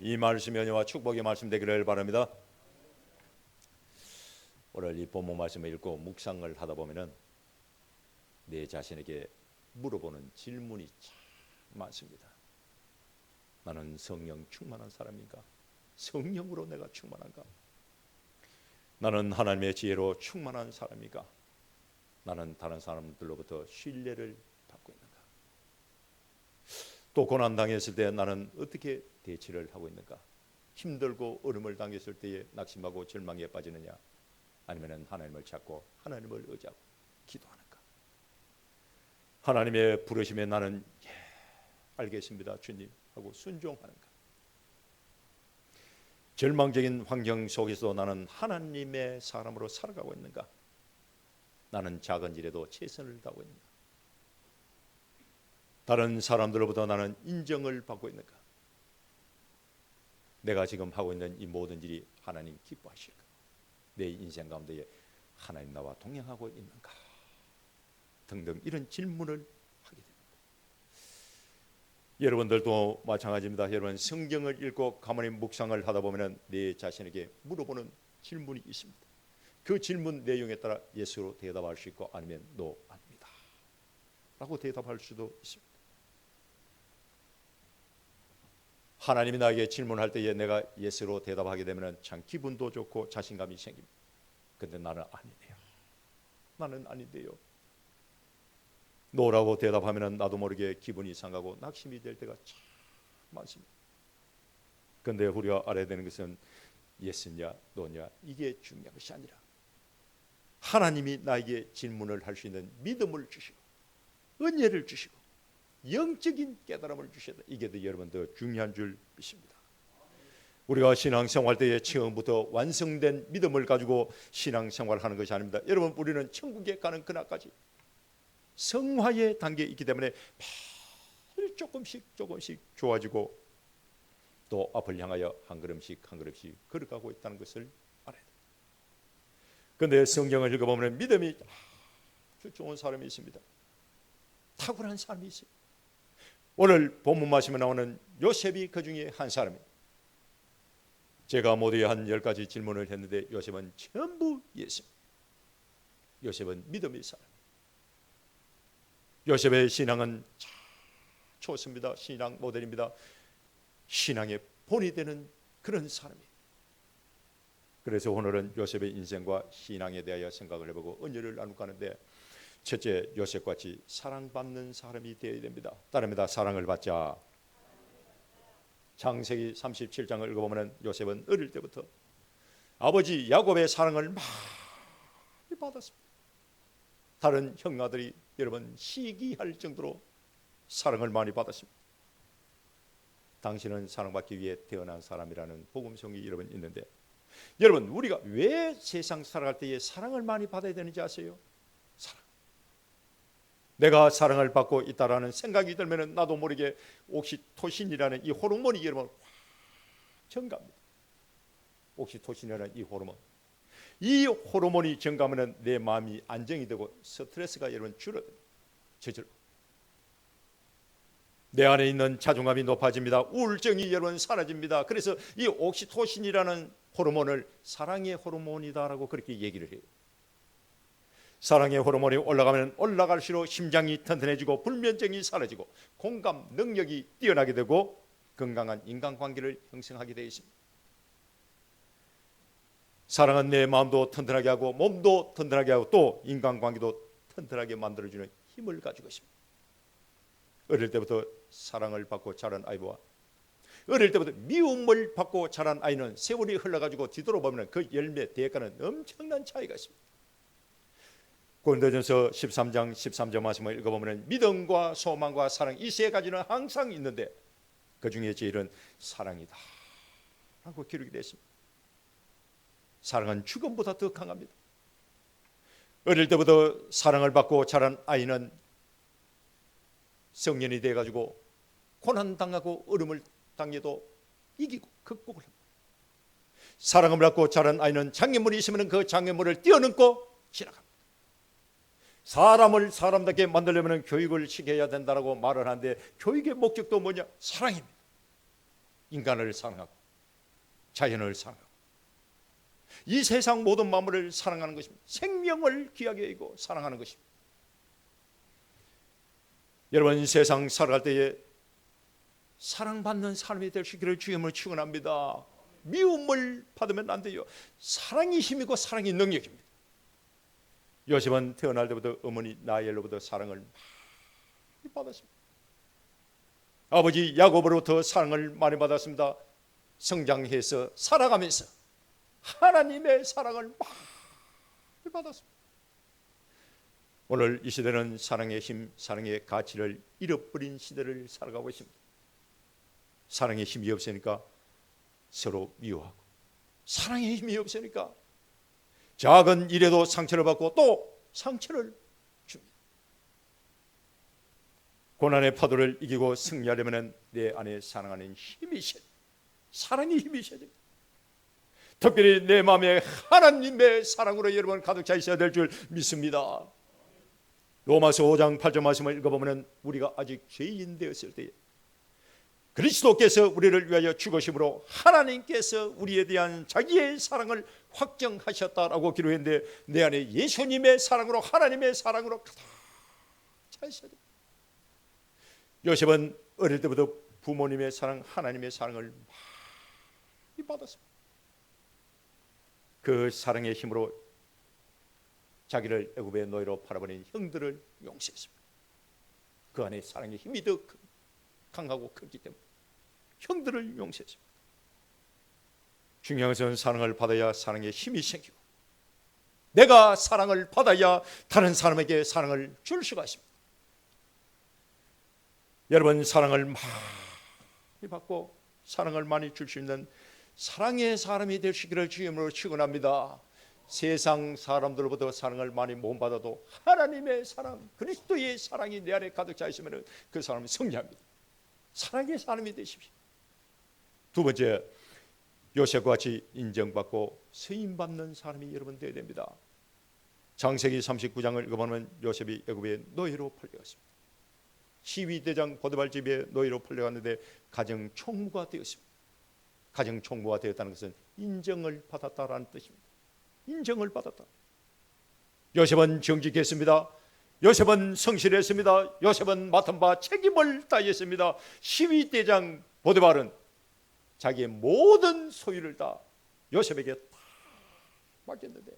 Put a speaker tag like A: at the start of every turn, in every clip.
A: 이 말씀이 은혜와 축복의 말씀 되기를 바랍니다. 오늘 이 본문 말씀을 읽고 묵상을 하다 보면은 내 자신에게 물어보는 질문이 참 많습니다. 나는 성령 충만한 사람인가? 성령으로 내가 충만한가? 나는 하나님의 지혜로 충만한 사람인가? 나는 다른 사람들로부터 신뢰를 받고 있는가? 또 고난 당했을 때 나는 어떻게 대처를 하고 있는가? 힘들고 어려움을 당했을 때에 낙심하고 절망에 빠지느냐? 아니면 하나님을 찾고 하나님을 의지하고 기도하는가? 하나님의 부르심에 나는 알겠습니다 주님 하고 순종하는가? 절망적인 환경 속에서 나는 하나님의 사람으로 살아가고 있는가? 나는 작은 일에도 최선을 다하고 있는가? 다른 사람들로부터 나는 인정을 받고 있는가? 내가 지금 하고 있는 이 모든 일이 하나님 기뻐하실까? 내 인생 가운데 하나님 나와 동행하고 있는가? 등등 이런 질문을 하게 됩니다. 여러분들도 마찬가지입니다. 여러분 성경을 읽고 가만히 묵상을 하다 보면 내 자신에게 물어보는 질문이 있습니다. 그 질문 내용에 따라 예스로 대답할 수 있고 아니면 노 아닙니다 라고 대답할 수도 있습니다. 하나님이 나에게 질문할 때에 내가 예스로 대답하게 되면 참 기분도 좋고 자신감이 생깁니다. 근데 나는 아니네요. 나는 아닌데요. 노라고 대답하면 나도 모르게 기분이 상하고 낙심이 될 때가 참 많습니다. 근데 우리가 알아야 되는 것은 예스냐 노냐 이게 중요한 것이 아니라 하나님이 나에게 질문을 할 수 있는 믿음을 주시고 은혜를 주시고 영적인 깨달음을 주셔야 돼. 이게 더 여러분 더 중요한 줄 믿습니다. 우리가 신앙생활 때에 처음부터 완성된 믿음을 가지고 신앙생활하는 것이 아닙니다. 여러분 우리는 천국에 가는 그날까지 성화의 단계에 있기 때문에 매일 조금씩 좋아지고 또 앞을 향하여 한 걸음씩 걸어가고 있다는 것을 알아야 됩니다. 그런데 성경을 읽어보면 믿음이 아주 좋은 사람이 있습니다. 탁월한 사람이 있어요. 오늘 본문 말씀에 나오는 요셉이 그 중에 한 사람입니다. 제가 모두에 한 10가지 질문을 했는데 요셉은 전부 예수입니다. 요셉은 믿음의 사람. 요셉의 신앙은 참 좋습니다. 신앙 모델입니다. 신앙의 본이 되는 그런 사람이에요. 그래서 오늘은 요셉의 인생과 신앙에 대하여 생각을 해보고 은혜를 나누고 하는데 첫째, 요셉같이 사랑받는 사람이 되어야 됩니다. 따릅니다. 사랑을 받자. 창세기 37장을 읽어보면 요셉은 어릴 때부터 아버지 야곱의 사랑을 많이 받았습니다. 다른 형아들이 여러분 시기할 정도로 사랑을 많이 받았습니다. 당신은 사랑받기 위해 태어난 사람이라는 복음성이 여러분 있는데 여러분 우리가 왜 세상 살아갈 때에 사랑을 많이 받아야 되는지 아세요? 사랑. 내가 사랑을 받고 있다라는 생각이 들면 나도 모르게 옥시토신이라는 이 호르몬이 여러분 증가합니다. 옥시토신이라는 이 호르몬. 이 호르몬이 증가하면 내 마음이 안정이 되고 스트레스가 여러분 줄어듭니다. 내 안에 있는 자존감이 높아집니다. 우울증이 여러분 사라집니다. 그래서 이 옥시토신이라는 호르몬을 사랑의 호르몬이다라고 그렇게 얘기를 해요. 사랑의 호르몬이 올라가면 올라갈수록 심장이 튼튼해지고 불면증이 사라지고 공감 능력이 뛰어나게 되고 건강한 인간관계를 형성하게 되어 있습니다. 사랑은 내 마음도 튼튼하게 하고 몸도 튼튼하게 하고 또 인간관계도 튼튼하게 만들어주는 힘을 가지고 있습니다. 어릴 때부터 사랑을 받고 자란 아이와 어릴 때부터 미움을 받고 자란 아이는 세월이 흘러가지고 뒤돌아보면 그 열매 대가는 엄청난 차이가 있습니다. 고린도전서 13장 13절 말씀을 읽어보면 믿음과 소망과 사랑 이 세 가지는 항상 있는데 그 중에 제일은 사랑이다 라고 기록이 되어 있습니다. 사랑은 죽음보다 더 강합니다. 어릴 때부터 사랑을 받고 자란 아이는 성년이 돼가지고 고난당하고 어려움을 당해도 이기고 극복을 합니다. 사랑을 받고 자란 아이는 장애물이 있으면 그 장애물을 뛰어넘고 지나갑니다. 사람을 사람답게 만들려면 교육을 시켜야 된다고 말을 하는데 교육의 목적도 뭐냐? 사랑입니다. 인간을 사랑하고 자연을 사랑하고 이 세상 모든 만물을 사랑하는 것입니다. 생명을 귀하게 여기고 사랑하는 것입니다. 여러분, 세상 살아갈 때에 사랑받는 사람이 될 수 있기를 주님을 축원합니다. 미움을 받으면 안 돼요. 사랑이 힘이고 사랑이 능력입니다. 요셉은 태어날 때부터 어머니 라헬로부터 사랑을 많이 받았습니다. 아버지 야곱으로부터 사랑을 많이 받았습니다. 성장해서 살아가면서 하나님의 사랑을 많이 받았습니다. 오늘 이 시대는 사랑의 힘, 사랑의 가치를 잃어버린 시대를 살아가고 있습니다. 사랑의 힘이 없으니까 서로 미워하고, 사랑의 힘이 없으니까 작은 일에도 상처를 받고 또 상처를 줍니다. 고난의 파도를 이기고 승리하려면 내 안에 사랑하는 힘이 있어야 됩니다. 사랑의 힘이 있어야 됩니다. 특별히 내 마음에 하나님의 사랑으로 여러분 가득 차 있어야 될 줄 믿습니다. 로마서 5장 8절 말씀을 읽어보면 우리가 아직 죄인 되었을 때에 그리스도께서 우리를 위하여 죽으심으로 하나님께서 우리에 대한 자기의 사랑을 확정하셨다라고 기록했는데, 내 안에 예수님의 사랑으로, 하나님의 사랑으로 가득 차 있어야 됩니다. 요셉은 어릴 때부터 부모님의 사랑, 하나님의 사랑을 많이 받았습니다. 그 사랑의 힘으로 자기를 애굽의 노예로 팔아버린 형들을 용서했습니다. 그 안에 사랑의 힘이 더 강하고 크기 때문에 형들을 용서했습니다. 중요한 것은 사랑을 받아야 사랑의 힘이 생기고, 내가 사랑을 받아야 다른 사람에게 사랑을 줄 수가 있습니다. 여러분, 사랑을 많이 받고 사랑을 많이 줄 수 있는 사랑의 사람이 되시기를 주님으로 축원합니다. 세상 사람들로부터 사랑을 많이 못 받아도 하나님의 사랑, 그리스도의 사랑이 내 안에 가득 차 있으면 그 사람은 승리합니다. 사랑의 사람이 되십시오. 두 번째, 요셉과 같이 인정받고 쓰임받는 사람이 여러분 되어야 됩니다. 창세기 39장을 읽어보면 요셉이 애굽의 노예로 팔려갔습니다. 시위대장 보디발 집에 노예로 팔려갔는데 가정총무가 되었습니다. 가정총무가 되었다는 것은 인정을 받았다라는 뜻입니다. 인정을 받았다. 요셉은 정직했습니다. 요셉은 성실했습니다. 요셉은 맡은 바 책임을 다했습니다. 시위대장 보디발은 자기의 모든 소유를 다 요셉에게 다 맡겼는데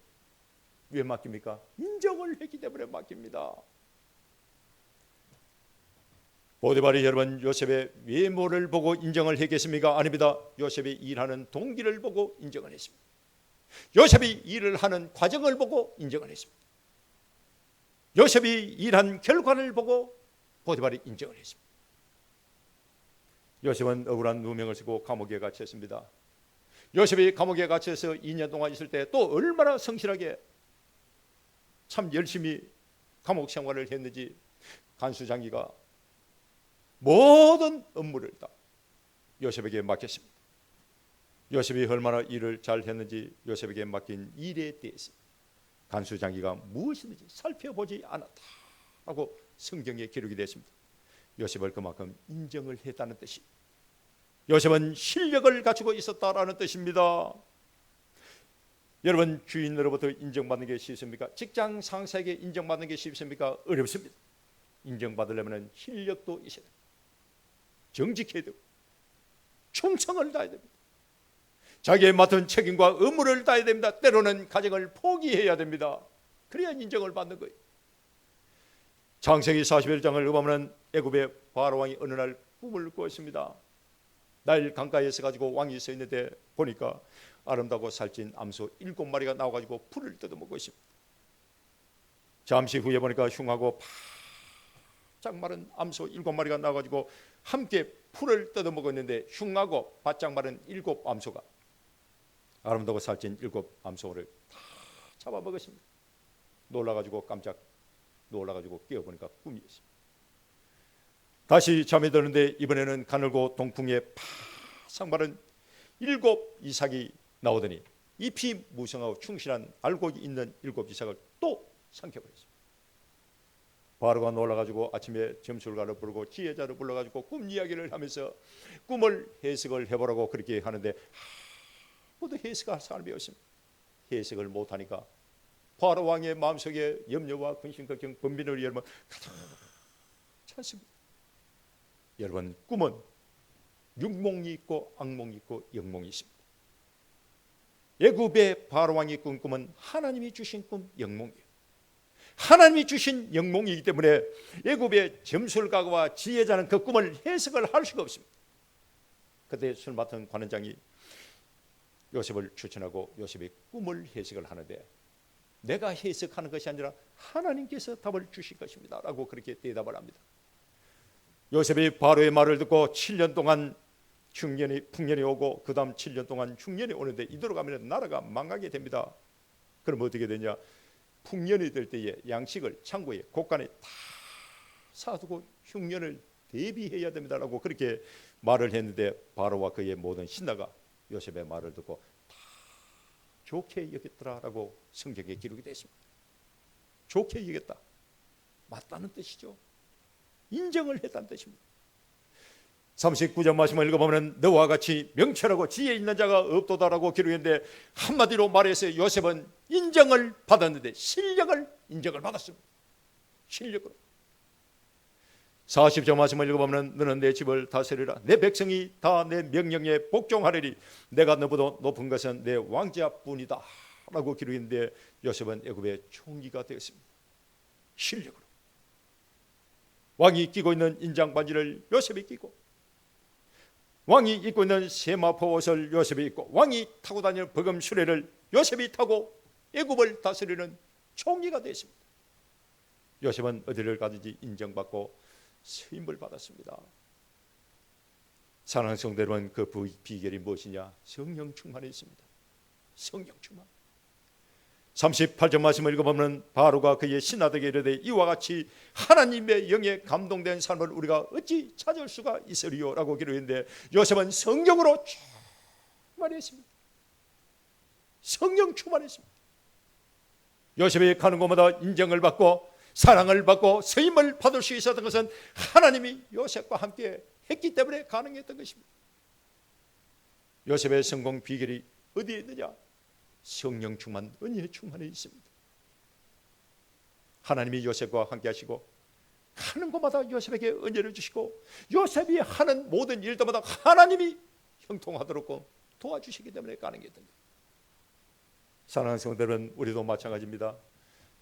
A: 왜 맡깁니까? 인정을 했기 때문에 맡깁니다. 보디발이 여러분 요셉의 외모를 보고 인정을 했겠습니까? 아닙니다. 요셉이 일하는 동기를 보고 인정을 했습니다. 요셉이 일을 하는 과정을 보고 인정을 했습니다. 요셉이 일한 결과를 보고 보디발이 인정을 했습니다. 요셉은 억울한 누명을 쓰고 감옥에 갇혔습니다. 요셉이 감옥에 갇혀서 2년 동안 있을 때 또 얼마나 성실하게 참 열심히 감옥 생활을 했는지 간수장이가 모든 업무를 다 요셉에게 맡겼습니다. 요셉이 얼마나 일을 잘 했는지 요셉에게 맡긴 일에 대해서 간수장이가 무엇이든지 살펴보지 않았다라고 성경에 기록이 됐습니다. 요셉을 그만큼 인정을 했다는 뜻이, 요셉은 실력을 갖추고 있었다라는 뜻입니다. 여러분, 주인으로부터 인정받는 게 쉽습니까? 직장 상사에게 인정받는 게 쉽습니까? 어렵습니다. 인정받으려면 실력도 있어야 됩니다. 정직해야 되고 충성을 다해야 됩니다. 자기의 맡은 책임과 의무를 다해야 됩니다. 때로는 가정을 포기해야 됩니다. 그래야 인정을 받는 거예요. 창세기 41장을 읽어보면 애굽의 바로 왕이 어느 날 꿈을 꾸었습니다. 나일 강가에 서가지고 왕이 서 있는데 보니까 아름다고 살찐 암소 7마리가 나와가지고 풀을 뜯어먹고 있습니다. 잠시 후에 보니까 흉하고 바짝 마른 암소 7마리가 나와가지고 함께 풀을 뜯어먹었는데 흉하고 바짝 마른 7 암소가 아름다고 살찐 7 암소를 다 잡아먹었습니다. 놀라가지고 깜짝 놀라가지고 깨어보니까 꿈이었습니다. 다시 잠이 드는데 이번에는 가늘고 동풍에 바싹 마른 7 이삭이 나오더니 잎이 무성하고 충실한 알고 있는 7 이삭을 또 삼켜버렸습니다. 바로가 놀라가지고 아침에 점술가를 부르고 지혜자를 불러가지고 꿈 이야기를 하면서 꿈을 해석을 해보라고 그렇게 하는데 모두 해석할 사람이 없습니다. 해석을 못하니까 바로 왕의 마음속에 염려와 근심 걱정 번민을 여러분 가득 찼습니다. 여러분, 꿈은 육몽이 있고 악몽이 있고 영몽이 있습니다. 애굽의 바로 왕이 꾼 꿈은 하나님이 주신 꿈 영몽이에요. 하나님이 주신 영몽이기 때문에 애굽의 점술가와 지혜자는 그 꿈을 해석을 할 수가 없습니다. 그때 술 맡은 관원장이 요셉을 추천하고 요셉의 꿈을 해석을 하는데 내가 해석하는 것이 아니라 하나님께서 답을 주실 것입니다 라고 그렇게 대답을 합니다. 요셉이 바로의 말을 듣고 7년 동안 풍년이 오고 그 다음 7년 동안 흉년이 오는데 이대로 가면 나라가 망하게 됩니다. 그럼 어떻게 되냐? 풍년이 될 때에 양식을 창고에 곳간에 다 사두고 흉년을 대비해야 됩니다 라고 그렇게 말을 했는데 바로와 그의 모든 신하가 요셉의 말을 듣고 다 좋게 여겼더라라고 성경에 기록이 되어 있습니다. 좋게 여겼다, 맞다는 뜻이죠. 인정을 했다는 뜻입니다. 39절 말씀을 읽어보면 너와 같이 명철하고 지혜 있는 자가 없도다라고 기록했는데 한마디로 말해서 요셉은 인정을 받았는데 실력을 인정을 받았습니다. 실력으로. 40절 말씀을 읽어보면 너는 내 집을 다스리라. 내 백성이 다 내 명령에 복종하리니 내가 너보다 높은 것은 내 왕자뿐이다 라고 기록했는데 요셉은 애굽의 총리가 되었습니다. 실력으로. 왕이 끼고 있는 인장 반지를 요셉이 끼고 왕이 입고 있는 세마포 옷을 요셉이 입고 왕이 타고 다니는 버금 수레를 요셉이 타고 애굽을 다스리는 총리가 되었습니다. 요셉은 어디를 가든지 인정받고 쓰임을 받았습니다. 사랑하는 성도 여러분, 그 비결이 무엇이냐? 성령 충만에 있습니다. 성령 충만. 38절 말씀을 읽어보면 바로가 그의 신하들에게 이르되 이와 같이 하나님의 영에 감동된 삶을 우리가 어찌 찾을 수가 있으리요 라고 기록했는데 요셉은 성령으로 충만했습니다. 성령 충만했습니다. 요셉이 가는 곳마다 인정을 받고 사랑을 받고 쓰임을 받을 수 있었던 것은 하나님이 요셉과 함께 했기 때문에 가능했던 것입니다. 요셉의 성공 비결이 어디에 있느냐? 성령 충만, 은혜 충만에 있습니다. 하나님이 요셉과 함께 하시고 하는 곳마다 요셉에게 은혜를 주시고 요셉이 하는 모든 일들마다 하나님이 형통하도록 도와주시기 때문에 가능했던 거예요. 사랑하는 성도들은 우리도 마찬가지입니다.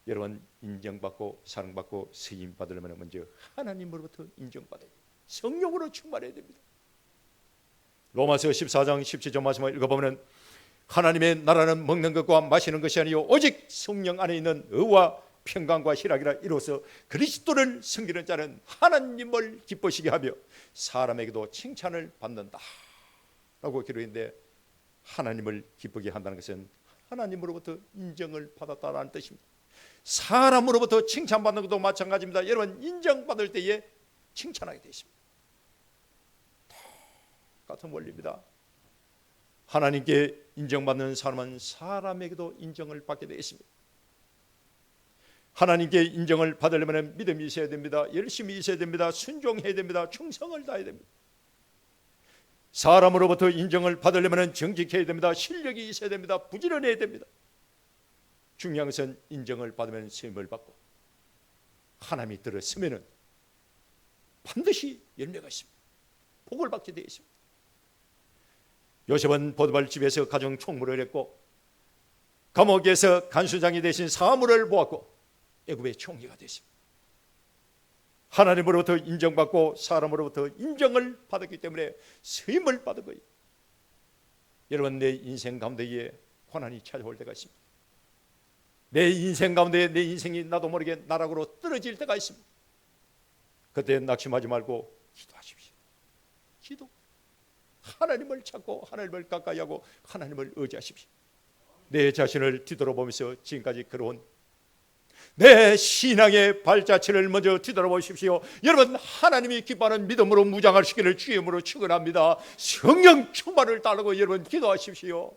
A: 여러분, 인정받고 사랑받고 쓰임 받으려면 먼저 하나님으로부터 인정받아야 돼요. 성령으로 충만해야 됩니다. 로마서 14장 17절 말씀을 읽어보면 하나님의 나라는 먹는 것과 마시는 것이 아니요 오직 성령 안에 있는 의와 평강과 희락이라. 이로써 그리스도를 섬기는 자는 하나님을 기쁘시게 하며 사람에게도 칭찬을 받는다 라고 기록했는데 하나님을 기쁘게 한다는 것은 하나님으로부터 인정을 받았다는 뜻입니다. 사람으로부터 칭찬받는 것도 마찬가지입니다. 여러분, 인정받을 때에 칭찬하게 되어 있습니다. 똑같은 원리입니다. 하나님께 인정받는 사람은 사람에게도 인정을 받게 되어 있습니다. 하나님께 인정을 받으려면 믿음이 있어야 됩니다. 열심히 있어야 됩니다. 순종해야 됩니다. 충성을 다해야 됩니다. 사람으로부터 인정을 받으려면 정직해야 됩니다. 실력이 있어야 됩니다. 부지런해야 됩니다. 중요한 것은 인정을 받으면 쓰임을 받고 하나님이 들었으면 반드시 열매가 있습니다. 복을 받게 되어 있습니다. 요셉은 보디발 집에서 가정 총무를 했고 감옥에서 간수장이 되신 사무를 보았고 애굽의 총리가 됐습니다. 하나님으로부터 인정받고 사람으로부터 인정을 받았기 때문에 쓰임을 받은 거예요. 여러분, 내 인생 가운데에 고난이 찾아올 때가 있습니다. 내 인생 가운데 내 인생이 나도 모르게 나락으로 떨어질 때가 있습니다. 그때 낙심하지 말고 기도하십시오. 기도. 하나님을 찾고 하나님을 가까이 하고 하나님을 의지하십시오. 내 자신을 뒤돌아보면서 지금까지 걸어온 내 신앙의 발자취를 먼저 뒤돌아보십시오. 여러분, 하나님이 기뻐하는 믿음으로 무장하시기를 주임으로 축원합니다. 성령 충만을 따르고 여러분 기도하십시오.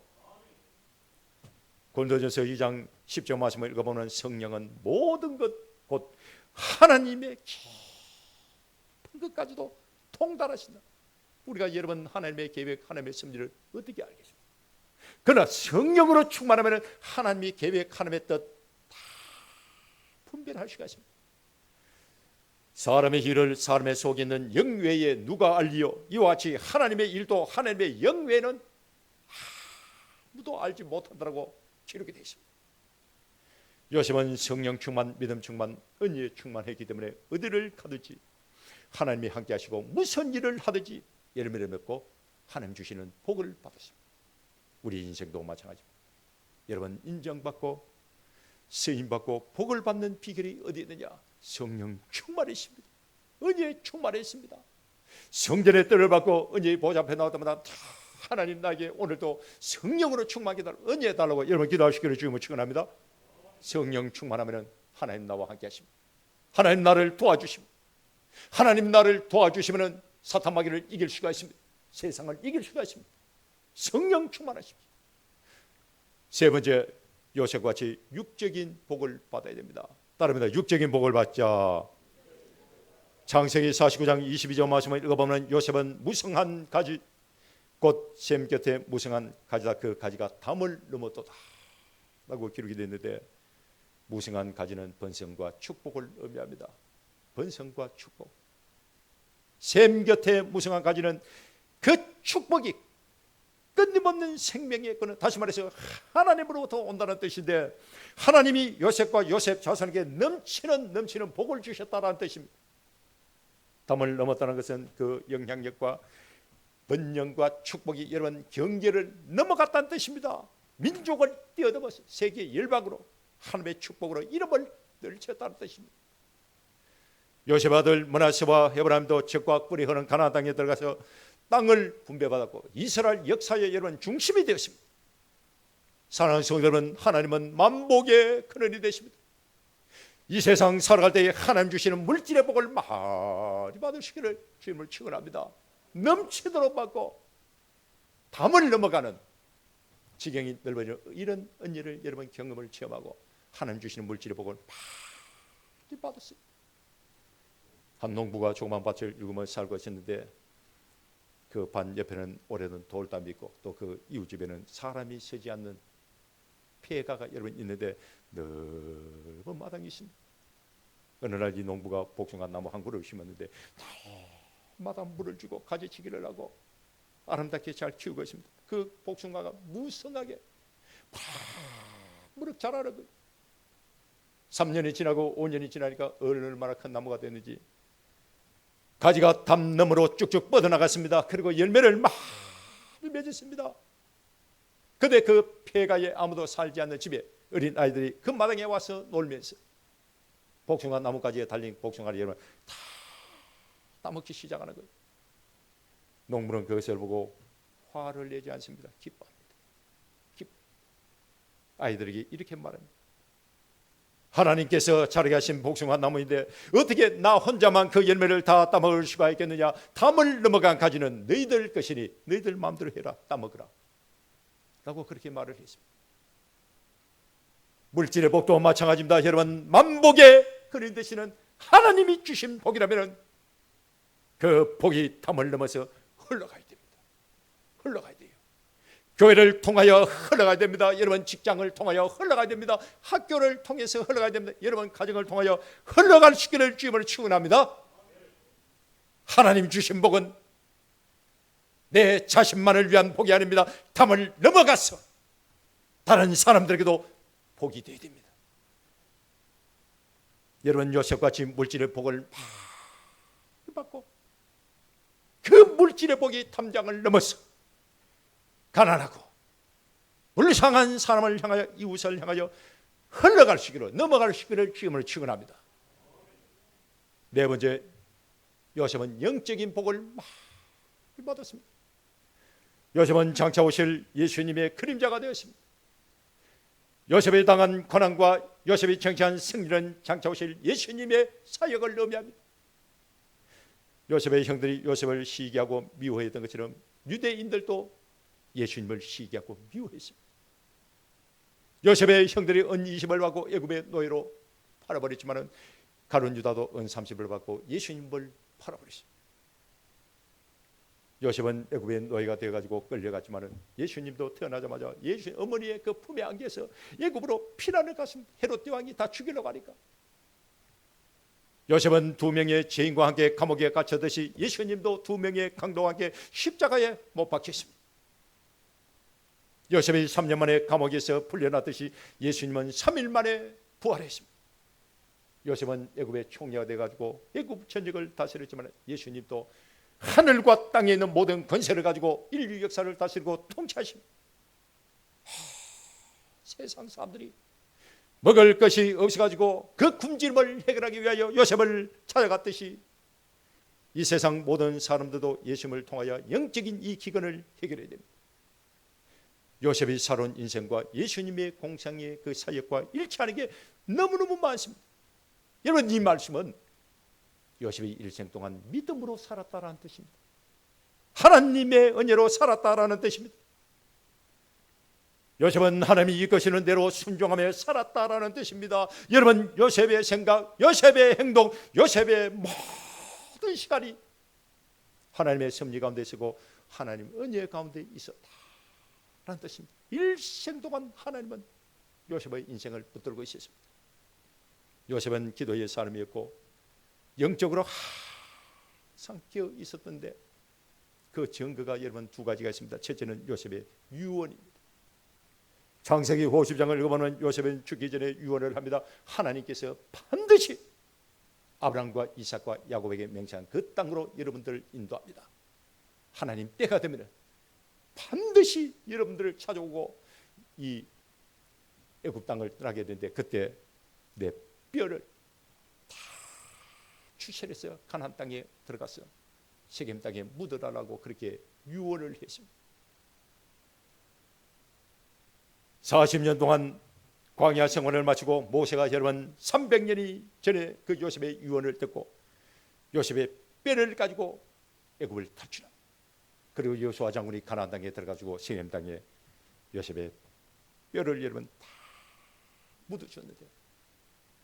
A: 고린도전서 2장 10절 말씀을 읽어보면 성령은 모든 것 곧 하나님의 깊은 것까지도 통달하신다. 우리가 여러분 하나님의 계획, 하나님의 섭리를 어떻게 알겠습니까? 그러나 성령으로 충만하면 하나님의 계획, 하나님의 뜻 다 분별할 수가 있습니다. 사람의 일을 사람의 속에 있는 영 외에 누가 알리요? 이와 같이 하나님의 일도 하나님의 영 외에는 아무도 알지 못한다고 기록이 되어 있습니다. 요셉은 성령 충만, 믿음 충만, 은혜에 충만했기 때문에 어디를 가든지 하나님이 함께 하시고 무슨 일을 하든지 열매를 맺고 하나님 주시는 복을 받았습니다. 우리 인생도 마찬가지입니다. 여러분 인정받고 쓰임받고 복을 받는 비결이 어디 있느냐? 성령 충만해 있습니다. 은혜에 충만해 있습니다. 성전의 뜻을 받고 은혜의 보좌 앞에 나올 때마다 하나님 나에게 오늘도 성령으로 충만하게 달라고 은혜 달라고 여러분 기도하시기를 주님을 축원합니다. 성령 충만하면 하나님 나와 함께 하십니다. 하나님 나를 도와주십니다. 하나님 나를 도와주시면 사탄 마귀를 이길 수가 있습니다. 세상을 이길 수가 있습니다. 성령 충만하십시오. 세 번째, 요셉과 같이 육적인 복을 받아야 됩니다. 따릅니다. 육적인 복을 받자. 창세기 49장 22절 말씀을 읽어보면 요셉은 무성한 가지 곧 셈 곁에 무성한 가지다. 그 가지가 담을 넘었도다 라고 기록이 되어 있는데, 무성한 가지는 번성과 축복을 의미합니다. 번성과 축복. 셈 곁에 무성한 가지는 그 축복이 끊임없는 생명의 끈은, 다시 말해서 하나님으로부터 온다는 뜻인데, 하나님이 요셉과 요셉 자손에게 넘치는 복을 주셨다는 뜻입니다. 담을 넘었다는 것은 그 영향력과 번영과 축복이 여러분 경계를 넘어갔다는 뜻입니다. 민족을 뛰어넘어서 세계 열방으로 하나님의 축복으로 이름을 넓혔다는 뜻입니다. 요셉 아들 므낫세와 에브라임도 적과 꿀이 흐르는 가나안 땅에 들어가서 땅을 분배받았고 이스라엘 역사의 여러분 중심이 되었습니다. 사랑하는 성도 여러분, 하나님은 만복의 근원이 되십니다. 이 세상 살아갈 때에 하나님 주시는 물질의 복을 많이 받으시기를 주님을 축원합니다. 넘치도록 받고 담을 넘어가는 지경이 넓어지는 이런 은혜를 여러분 경험을 체험하고 하나님 주시는 물질의 복을 많이 받았어요. 한 농부가 조그만 밭을 일구며 살고 있었는데 그 반 옆에는 오래된 돌담이 있고 또 그 이웃집에는 사람이 서지 않는 폐가가 여러분 있는데 넓은 마당이 있습니다. 어느 날 이 농부가 복숭아 나무 한 그루를 심었는데 날마다 물을 주고 가지치기를 하고 아름답게 잘 키우고 있습니다. 그 복숭아가 무성하게 무럭 자라는 거예요. 3년이 지나고 5년이 지나니까 얼마나 큰 나무가 됐는지 가지가 담 너머로 쭉쭉 뻗어나갔습니다. 그리고 열매를 많이 맺었습니다. 그런데 그 폐가에 아무도 살지 않는 집에 어린 아이들이 그 마당에 와서 놀면서 복숭아 나무가지에 달린 복숭아를 여러분 다 따먹기 시작하는 거예요. 농부는 그것을 보고 화를 내지 않습니다. 기뻐합니다. 아이들에게 이렇게 말합니다. 하나님께서 자라게 하신 복숭아 나무인데 어떻게 나 혼자만 그 열매를 다 따먹을 수가 있겠느냐. 담을 넘어간 가지는 너희들 것이니 너희들 마음대로 해라. 따먹으라 라고 그렇게 말을 했습니다. 물질의 복도 마찬가지입니다. 여러분 만복의 근원 되시는 하나님이 주신 복이라면 그 복이 담을 넘어서 흘러가야 됩니다. 흘러가야 돼요. 교회를 통하여 흘러가야 됩니다. 여러분 직장을 통하여 흘러가야 됩니다. 학교를 통해서 흘러가야 됩니다. 여러분 가정을 통하여 흘러갈 수 있기를 주님을 축원합니다. 하나님 주신 복은 내 자신만을 위한 복이 아닙니다. 담을 넘어가서 다른 사람들에게도 복이 되어야 됩니다. 여러분 요셉같이 물질의 복을 많이 받고 그 물질의 복이 담장을 넘어서 가난하고 불쌍한 사람을 향하여 이웃을 향하여 흘러갈 수 있기를 넘어갈 수 있기를 주님을 축원합니다. 네 번째, 요셉은 영적인 복을 많이 받았습니다. 요셉은 장차 오실 예수님의 그림자가 되었습니다. 요셉에 당한 고난과 요셉이 정치한 승리는 장차 오실 예수님의 사역을 의미합니다. 요셉의 형들이 요셉을 시기하고 미워했던 것처럼 유대인들도 예수님을 시기하고 미워했습니다. 요셉의 형들이 은 20을 받고 애굽의 노예로 팔아버렸지만 가룟 유다도 은 30을 받고 예수님을 팔아버렸어요. 요셉은 애굽의 노예가 되어가지고 끌려갔지만은 예수님도 태어나자마자 예수 어머니의 그 품에 안겨서 애굽으로 피난을 갔습니다. 헤롯 대왕이 다 죽이려고 하니까. 요셉은 2명의 죄인과 함께 감옥에 갇혔듯이 예수님도 2명의 강도와 함께 십자가에 못 박혔습니다. 요셉이 3년 만에 감옥에서 풀려났듯이 예수님은 3일 만에 부활했습니다. 요셉은 애굽의 총리가 돼가지고 애굽 전역을 다스렸지만 예수님도 하늘과 땅에 있는 모든 권세를 가지고 인류 역사를 다스리고 통치하십니다. 세상 사람들이 먹을 것이 없어가지고 그 굶주림을 해결하기 위하여 요셉을 찾아갔듯이 이 세상 모든 사람들도 예수님을 통하여 영적인 이 기근을 해결해야 됩니다. 요셉이 살아온 인생과 예수님의 공생의 그 사역과 일치하는 게 너무너무 많습니다. 여러분, 이 말씀은 요셉이 일생 동안 믿음으로 살았다라는 뜻입니다. 하나님의 은혜로 살았다라는 뜻입니다. 요셉은 하나님이 이끄시는 대로 순종하며 살았다라는 뜻입니다. 여러분, 요셉의 생각, 요셉의 행동, 요셉의 모든 시간이 하나님의 섭리 가운데 있었고 하나님 은혜 가운데 있었다라는 뜻입니다. 일생 동안 하나님은 요셉의 인생을 붙들고 있었습니다. 요셉은 기도의 사람이었고 영적으로 항상 깨어 있었던데 그 증거가 여러분 2가지가 있습니다. 첫째는 요셉의 유언입니다. 창세기 50장을 읽어보면 요셉은 죽기 전에 유언을 합니다. 하나님께서 반드시 아브라함과 이삭과 야곱에게 맹세한 그 땅으로 여러분들을 인도합니다. 하나님 때가 되면 반드시 여러분들을 찾아오고 이 애굽 땅을 떠나게 되는데 그때 내 뼈를 다 추설해서 가나안 땅에 들어가서 세겜 땅에 묻어라라고 그렇게 유언을 했습니다. 40년 동안 광야 생활을 마치고 모세가 여러분 300년이 전에 그 요셉의 유언을 듣고 요셉의 뼈를 가지고 애굽을 탈출합니다. 그리고 여호수아 장군이 가나안 땅에 들어가지고 세겜 땅에 요셉의 뼈를 여러분 다 묻어주었는데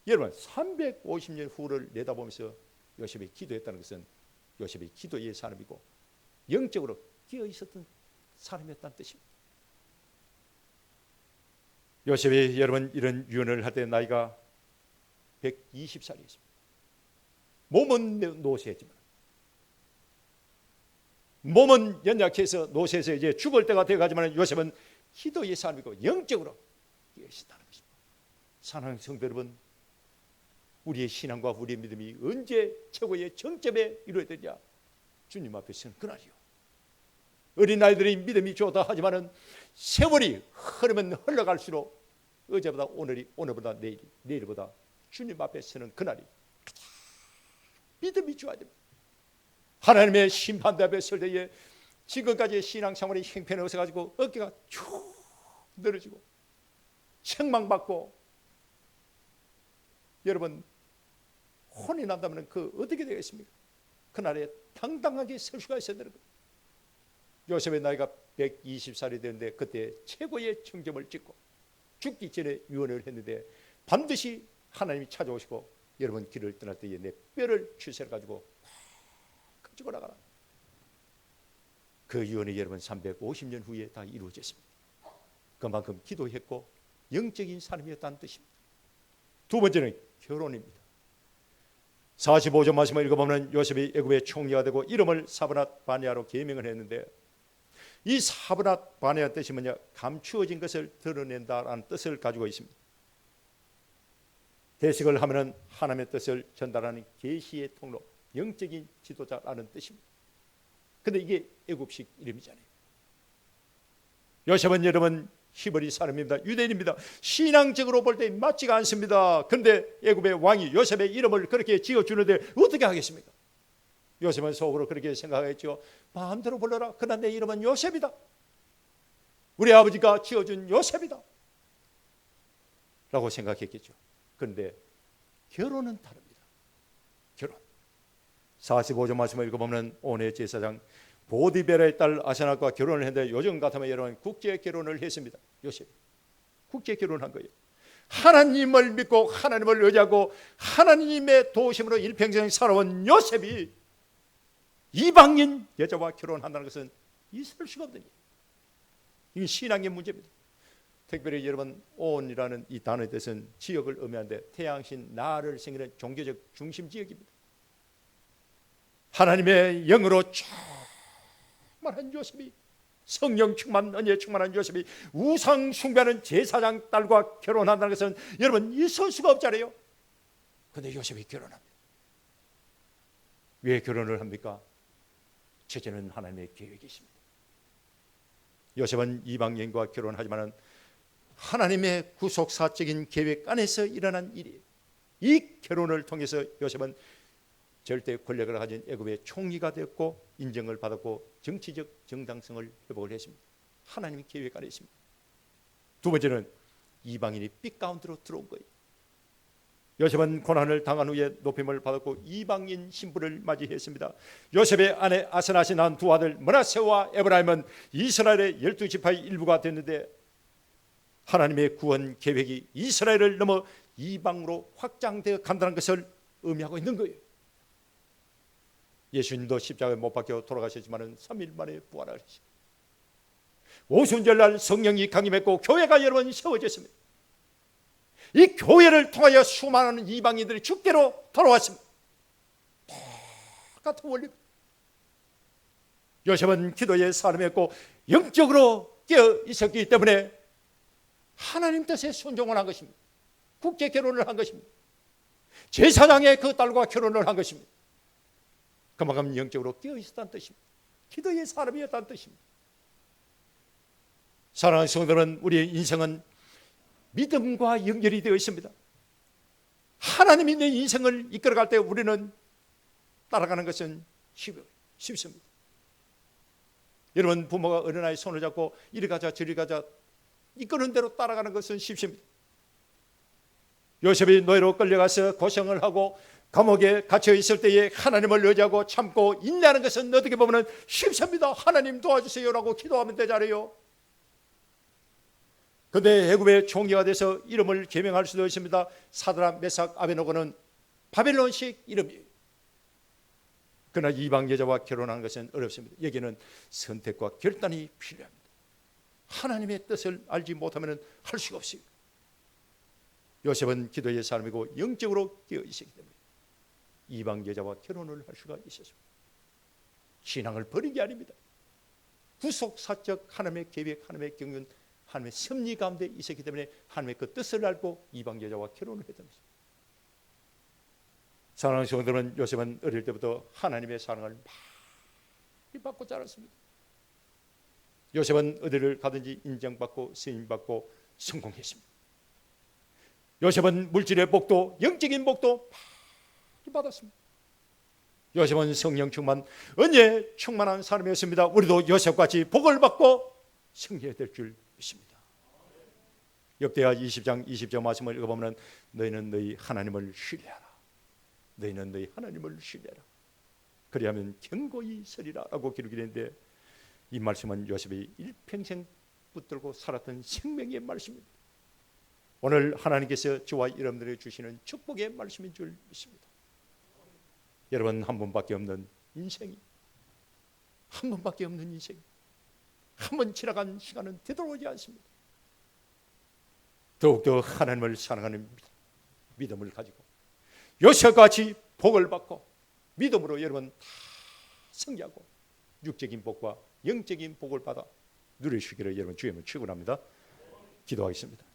A: 여러분 350년 후를 내다보면서 요셉이 기도했다는 것은 요셉이 기도의 사람이고 영적으로 끼어 있었던 사람이었다는 뜻입니다. 요셉이 여러분 이런 유언을 할 때 나이가 120살이었습니다. 몸은 노쇠했지만 몸은 연약해서 노쇠해서 이제 죽을 때가 되어가지만 요셉은 기도의 사람이고 영적으로 끼어 있었다는 것입니다. 사랑하는 성도 여러분, 우리의 신앙과 우리의 믿음이 언제 최고의 정점에 이루어야 되냐? 주님 앞에 서는 그날이요. 어린아이들이 믿음이 좋다 하지만은 세월이 흐르면 흘러갈수록 어제보다 오늘이, 오늘보다 내일이, 내일보다 주님 앞에 서는 그날이 믿음이 좋아야 됩니다. 하나님의 심판대 앞에 설 때에 지금까지의 신앙생활이 형편이 없어가지고 어깨가 쭉 늘어지고 책망받고 여러분 혼이 난다면 그 어떻게 되겠습니까? 그날에 당당하게 설 수가 있어야 되는 거예요. 요셉의 나이가 120살이 되는데 그때 최고의 정점을 찍고 죽기 전에 유언을 했는데 반드시 하나님이 찾아오시고 여러분 길을 떠날 때에 내 뼈를 추스려 가지고 가지고 나가라. 그 유언이 여러분 350년 후에 다 이루어졌습니다. 그만큼 기도했고 영적인 사람이었다는 뜻입니다. 두 번째는 결혼입니다. 45절 말씀을 읽어보면 요셉이 애굽의 총리가 되고 이름을 사브낫 바네아로 계명을 했는데 이 사브낫 바네아 뜻이 뭐냐? 감추어진 것을 드러낸다라는 뜻을 가지고 있습니다. 대식을 하면은 하나님의 뜻을 전달하는 계시의 통로, 영적인 지도자라는 뜻입니다. 그런데 이게 애굽식 이름이잖아요. 요셉은 여러분 히브리 사람입니다. 유대인입니다. 신앙적으로 볼 때 맞지가 않습니다. 그런데 애굽의 왕이 요셉의 이름을 그렇게 지어주는데 어떻게 하겠습니까? 요셉은 속으로 그렇게 생각했죠. 마음대로 불러라. 그러나 내 이름은 요셉이다. 우리 아버지가 지어준 요셉이다 라고 생각했겠죠. 그런데 결혼은 다릅니다. 결혼 45절 말씀을 읽어보면 오늘 제사장 보디베라의 딸 아세나과 결혼을 했는데 요즘 같으면 여러분 국제 결혼을 했습니다. 요셉 국제 결혼한 거예요. 하나님을 믿고 하나님을 의지하고 하나님의 도우심으로 일평생 살아온 요셉이 이방인 여자와 결혼한다는 것은 있을 수가 없는 일이에요. 이게 신앙의 문제입니다. 특별히 여러분 온이라는 이 단어에 대해서는 지역을 의미하는데 태양신 나를 생기는 종교적 중심 지역입니다. 하나님의 영으로 충만한 요셉이, 성령 충만, 은혜 충만한 요셉이 우상 숭배하는 제사장 딸과 결혼한다는 것은 여러분 있을 수가 없잖아요. 그런데 요셉이 결혼합니다. 왜 결혼을 합니까? 첫째는 하나님의 계획이 있습니다. 요셉은 이방인과 결혼하지만 하나님의 구속사적인 계획 안에서 일어난 일이에요. 이 결혼을 통해서 요셉은 절대 권력을 가진 애굽의 총리가 되었고 인정을 받았고 정치적 정당성을 회복을 했습니다. 하나님의 계획 안에 있습니다. 두 번째는 이방인이 빛 가운데로 들어온 거예요. 요셉은 고난을 당한 후에 높임을 받았고 이방인 신부를 맞이했습니다. 요셉의 아내 아스낫이 낳은 두 아들 므낫세와 에브라임은 이스라엘의 12지파의 일부가 됐는데 하나님의 구원 계획이 이스라엘을 넘어 이방으로 확장되어 간다는 것을 의미하고 있는 거예요. 예수님도 십자가에 못 박혀 돌아가셨지만 3일 만에 부활하셨습니다. 오순절날 성령이 강림했고 교회가 여러 번 세워졌습니다. 이 교회를 통하여 수많은 이방인들이 주께로 돌아왔습니다. 똑같은 원리입니다. 요셉은 기도의 사람이었고 영적으로 깨어 있었기 때문에 하나님 뜻에 순종을 한 것입니다. 국제 결혼을 한 것입니다. 제사장의 그 딸과 결혼을 한 것입니다. 그만큼 영적으로 깨어 있었다는 뜻입니다. 기도의 사람이었다는 뜻입니다. 사랑하는 성도는 우리의 인생은 믿음과 연결이 되어 있습니다. 하나님이 내 인생을 이끌어갈 때 우리는 따라가는 것은 쉽습니다. 여러분 부모가 어린아이 손을 잡고 이리 가자 저리 가자 이끄는 대로 따라가는 것은 쉽습니다. 요셉이 노예로 끌려가서 고생을 하고 감옥에 갇혀 있을 때에 하나님을 의지하고 참고 인내하는 것은 어떻게 보면 쉽습니다. 하나님 도와주세요라고 기도하면 되잖아요. 그런데 애굽의 총리가 돼서 이름을 개명할 수도 있습니다. 사드락 메삭 아베노고는 바벨론식 이름이에요. 그러나 이방 여자와 결혼하는 것은 어렵습니다. 여기는 선택과 결단이 필요합니다. 하나님의 뜻을 알지 못하면 할 수가 없어요. 요셉은 기도의 사람이고 영적으로 깨어 있었기 때문에 이방 여자와 결혼을 할 수가 있었습니다. 신앙을 버린 게 아닙니다. 구속사적 하나님의 계획, 하나님의 경륜, 하나님의 섭리 가운데 있었기 때문에 하나님의 그 뜻을 알고 이방 여자와 결혼을 했던 것입니다. 사랑하는 성도들은 요셉은 어릴 때부터 하나님의 사랑을 많이 받고 자랐습니다. 요셉은 어디를 가든지 인정받고 쓰임받고 성공했습니다. 요셉은 물질의 복도 영적인 복도 많이 받았습니다. 요셉은 성령 충만 은혜 충만한 사람이었습니다. 우리도 요셉같이 복을 받고 승리해야 될 줄 믿습니다. 역대하 20장 20절 말씀을 읽어보면 너희는 너희 하나님을 신뢰하라. 너희는 너희 하나님을 신뢰하라. 그리하면 견고히 서리라 라고 기록이 되는데 이 말씀은 요셉이 일평생 붙들고 살았던 생명의 말씀입니다. 오늘 하나님께서 저와 여러분들에게 주시는 축복의 말씀인 줄 믿습니다. 여러분 한 번밖에 없는 인생이 한 번밖에 없는 인생 한 번 지나간 시간은 되돌아오지 않습니다. 더욱더 하나님을 사랑하는 믿음을 가지고 요셉같이 복을 받고 믿음으로 여러분 다 승리하고 육적인 복과 영적인 복을 받아 누리시기를 여러분 주님을 축원합니다. 기도하겠습니다.